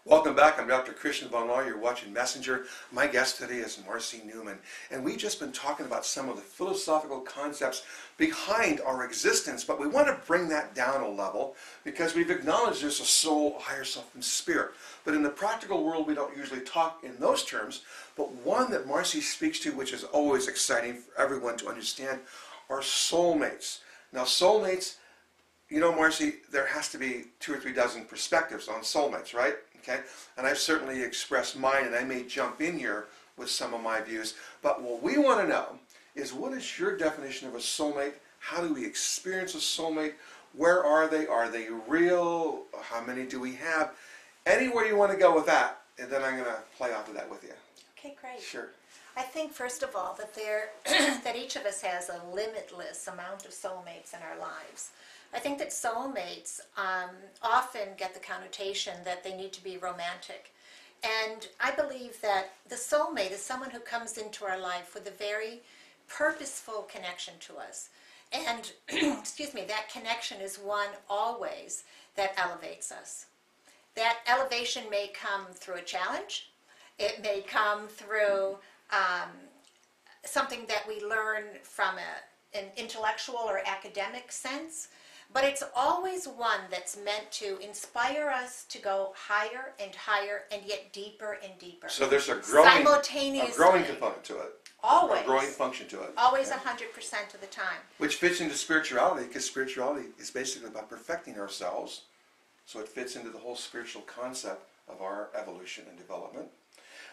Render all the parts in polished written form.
Welcome back. I'm Dr. Christian von Lahr. You're watching Messenger. My guest today is Marcy Neumann, and we've just been talking about some of the philosophical concepts behind our existence, but we want to bring that down a level because we've acknowledged there's a soul, higher self, and spirit. But in the practical world, we don't usually talk in those terms, but one that Marcy speaks to, which is always exciting for everyone to understand, are soulmates. Now, soulmates, you know, Marcy, there has to be 2 or 3 dozen perspectives on soulmates, right? Okay, and I've certainly expressed mine, and I may jump in here with some of my views. But what we want to know is, what is your definition of a soulmate? How do we experience a soulmate? Where are they? Are they real? How many do we have? Anywhere you want to go with that, and then I'm going to play off of that with you. Okay, great. Sure. I think, first of all, that that each of us has a limitless amount of soulmates in our lives. I think that soulmates often get the connotation that they need to be romantic. And I believe that the soulmate is someone who comes into our life with a very purposeful connection to us. And, excuse me, that connection is one always that elevates us. That elevation may come through a challenge. It may come through something that we learn from an intellectual or academic sense. But it's always one that's meant to inspire us to go higher and higher and yet deeper and deeper. So there's a growing component to it. Always. A growing function to it. Always, okay. 100% of the time. Which fits into spirituality, because spirituality is basically about perfecting ourselves. So it fits into the whole spiritual concept of our evolution and development.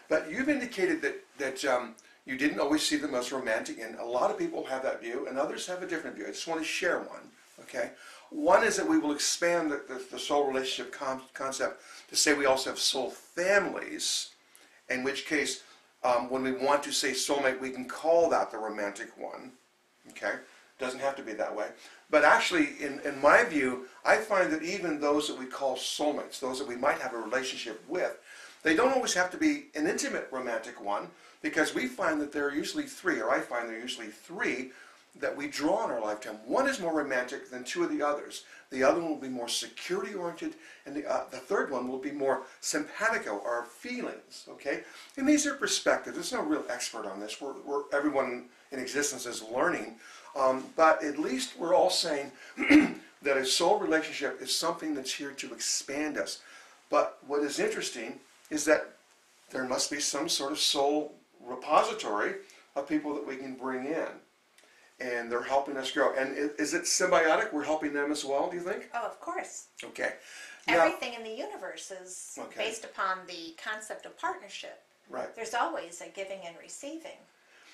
But you've indicated that you didn't always see them as romantic, and a lot of people have that view, and others have a different view. I just want to share one. Okay, one is that we will expand the soul relationship concept to say we also have soul families, in which case, when we want to say soulmate, we can call that the romantic one. Okay, doesn't have to be that way. But actually, in my view, I find that even those that we call soulmates, those that we might have a relationship with, they don't always have to be an intimate romantic one, because we find that there are usually 3, or I find there are usually 3, that we draw in our lifetime. One is more romantic than 2 of the others. The other one will be more security-oriented, and the third one will be more simpatico, our feelings, okay? And these are perspectives. There's no real expert on this. Everyone in existence is learning, but at least we're all saying that a soul relationship is something that's here to expand us. But what is interesting is that there must be some sort of soul repository of people that we can bring in. And they're helping us grow. And is it symbiotic? We're helping them as well, do you think? Oh, of course. Okay. Everything in the universe is based upon the concept of partnership. Right. There's always a giving and receiving.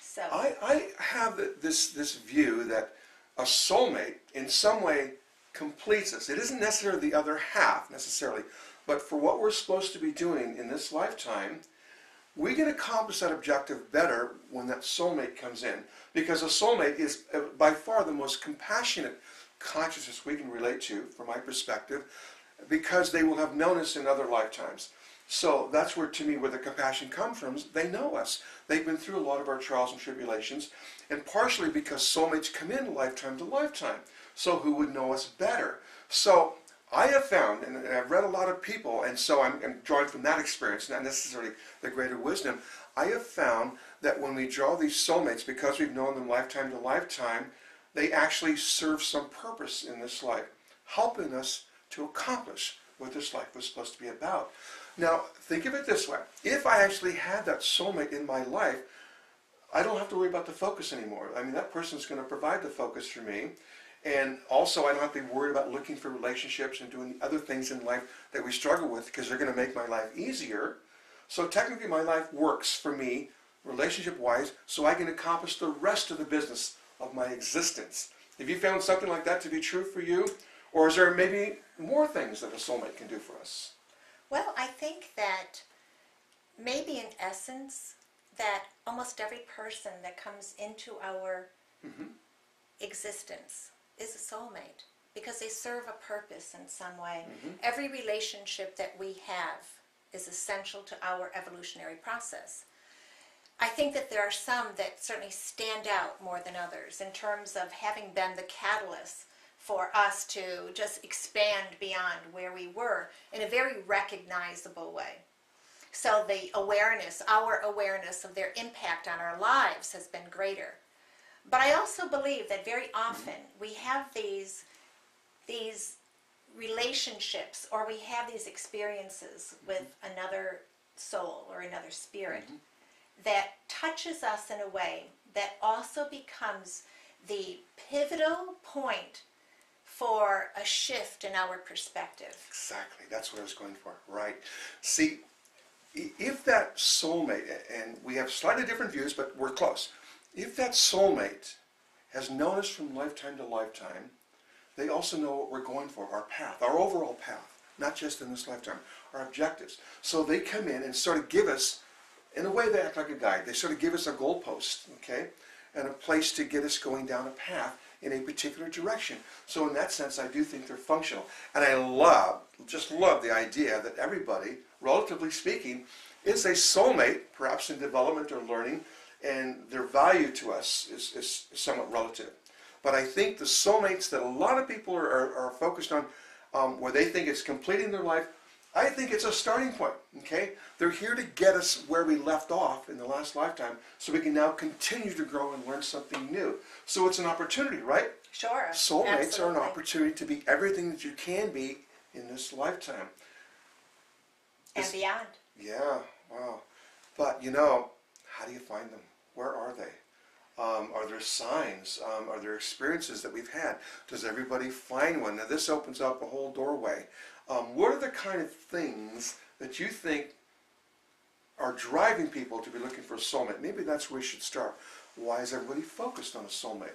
So I have this view that a soulmate in some way completes us. It isn't necessarily the other half, necessarily. But for what we're supposed to be doing in this lifetime, we can accomplish that objective better when that soulmate comes in, because a soulmate is by far the most compassionate consciousness we can relate to, from my perspective, because they will have known us in other lifetimes. So that's where, to me, where the compassion comes from. They know us. They've been through a lot of our trials and tribulations, and partially because soulmates come in lifetime to lifetime. So who would know us better? So I have found, and I've read a lot of people, and so I'm drawing from that experience, not necessarily the greater wisdom. I have found that when we draw these soulmates, because we've known them lifetime to lifetime, they actually serve some purpose in this life, helping us to accomplish what this life was supposed to be about. Now, think of it this way. If I actually had that soulmate in my life, I don't have to worry about the focus anymore. I mean, that person's going to provide the focus for me. And also, I don't have to be worried about looking for relationships and doing other things in life that we struggle with, because they're going to make my life easier. So technically, my life works for me, relationship-wise, so I can accomplish the rest of the business of my existence. Have you found something like that to be true for you? Or is there maybe more things that a soulmate can do for us? well, I think that maybe in essence that almost every person that comes into our existence is a soulmate, because they serve a purpose in some way. Every relationship that we have is essential to our evolutionary process. I think that there are some that certainly stand out more than others in terms of having been the catalyst for us to just expand beyond where we were in a very recognizable way. So the awareness, our awareness of their impact on our lives has been greater. But I also believe that very often we have these relationships, or we have these experiences with another soul or another spirit that touches us in a way that also becomes the pivotal point for a shift in our perspective. Exactly. That's what I was going for. Right. See, if that soulmate, and we have slightly different views, but we're close. If that soulmate has known us from lifetime to lifetime, they also know what we're going for, our path, our overall path, not just in this lifetime, our objectives. So they come in and sort of give us, in a way they act like a guide. They sort of give us a goalpost, okay, and a place to get us going down a path in a particular direction. So in that sense, I do think they're functional. And I just love the idea that everybody, relatively speaking, is a soulmate, perhaps in development or learning, and their value to us is somewhat relative. But I think the soulmates that a lot of people are focused on, where they think it's completing their life, I think it's a starting point, okay? They're here to get us where we left off in the last lifetime, so we can now continue to grow and learn something new. So it's an opportunity, right? Sure. Soulmates Absolutely. are an opportunity to be everything that you can be in this lifetime. And beyond. Yeah, wow. But, you know, how do you find them? Where are they? Are there signs? Are there experiences that we've had? Does everybody find one? Now this opens up a whole doorway. What are the kind of things that you think are driving people to be looking for a soulmate? Maybe that's where we should start. Why is everybody focused on a soulmate?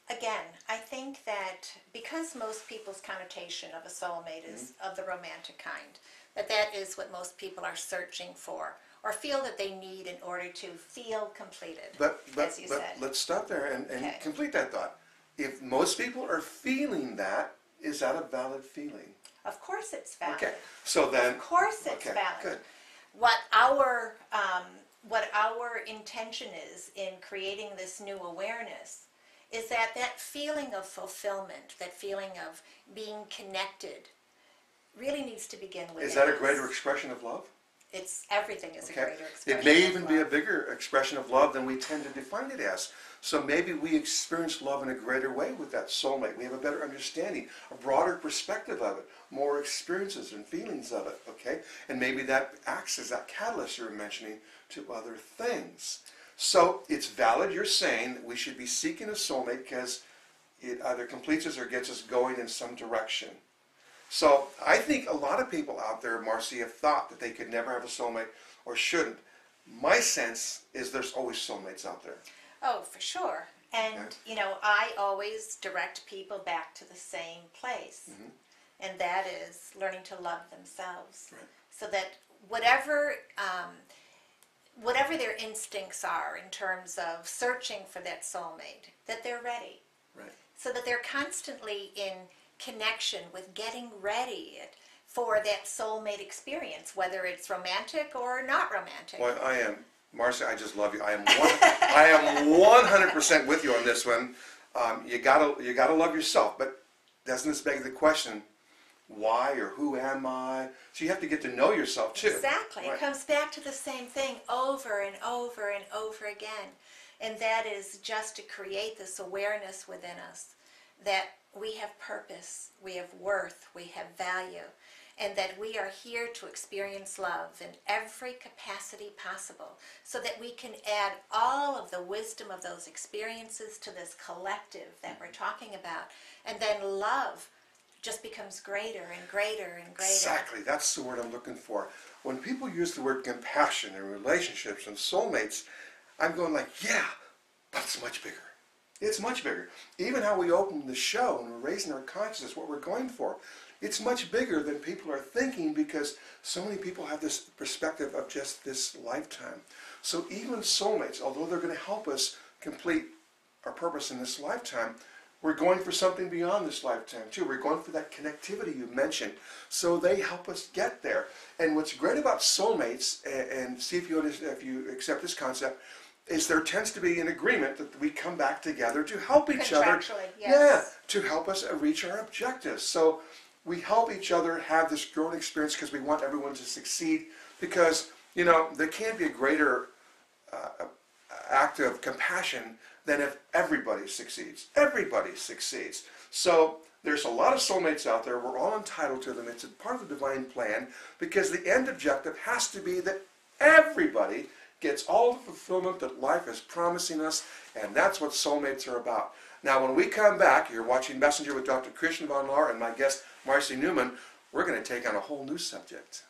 Again, I think that because most people's connotation of a soulmate is of the romantic kind, that is what most people are searching for, or feel that they need in order to feel completed, as you said. Let's stop there and Okay. complete that thought. If most people are feeling that, is that a valid feeling? Of course it's valid. Okay, so then... Of course it's okay, valid. good. What our intention is in creating this new awareness is that feeling of fulfillment, that feeling of being connected, really needs to begin with. Is that a greater expression of love? Everything is a greater expression. It may of even love. be a bigger expression of love than we tend to define it as. So maybe we experience love in a greater way with that soulmate. We have a better understanding, a broader perspective of it, more experiences and feelings of it, okay? And maybe that acts as that catalyst you were mentioning to other things. So it's valid, you're saying, that we should be seeking a soulmate because it either completes us or gets us going in some direction. So I think a lot of people out there, Marcy, have thought that they could never have a soulmate or shouldn't. My sense is there's always soulmates out there. Oh, for sure. And, you know, I always direct people back to the same place. And that is learning to love themselves. Right. So that whatever their instincts are in terms of searching for that soulmate, that they're ready. Right. So that they're constantly in connection with getting ready for that soulmate experience, whether it's romantic or not romantic. Well, I am, Marcy, I just love you. I am 100% with you on this one. You gotta love yourself, but doesn't this beg the question, why or who am I? So you have to get to know yourself too. Exactly. Right. It comes back to the same thing over and over and over again. And that is just to create this awareness within us that we have purpose, we have worth, we have value, and that we are here to experience love in every capacity possible so that we can add all of the wisdom of those experiences to this collective that we're talking about. And then love just becomes greater and greater and greater. Exactly. That's the word I'm looking for. When people use the word compassion in relationships and soulmates, I'm going like, yeah, but it's much bigger. It's much bigger. Even how we open the show and we're raising our consciousness, what we're going for, it's much bigger than people are thinking because so many people have this perspective of just this lifetime. So even soulmates, although they're going to help us complete our purpose in this lifetime, we're going for something beyond this lifetime too. We're going for that connectivity you mentioned. So they help us get there. And what's great about soulmates, and see if you accept this concept, is there tends to be an agreement that we come back together to help each other. Contractually, yes. Yeah, to help us reach our objectives. So we help each other have this growing experience because we want everyone to succeed. Because, you know, there can't be a greater act of compassion than if everybody succeeds. Everybody succeeds. So there's a lot of soulmates out there. We're all entitled to them. It's a part of the divine plan because the end objective has to be that everybody gets all the fulfillment that life is promising us, and that's what soulmates are about. Now, when we come back, you're watching Messenger with Dr. Christian von Lahr and my guest, Marcy Neumann. We're going to take on a whole new subject.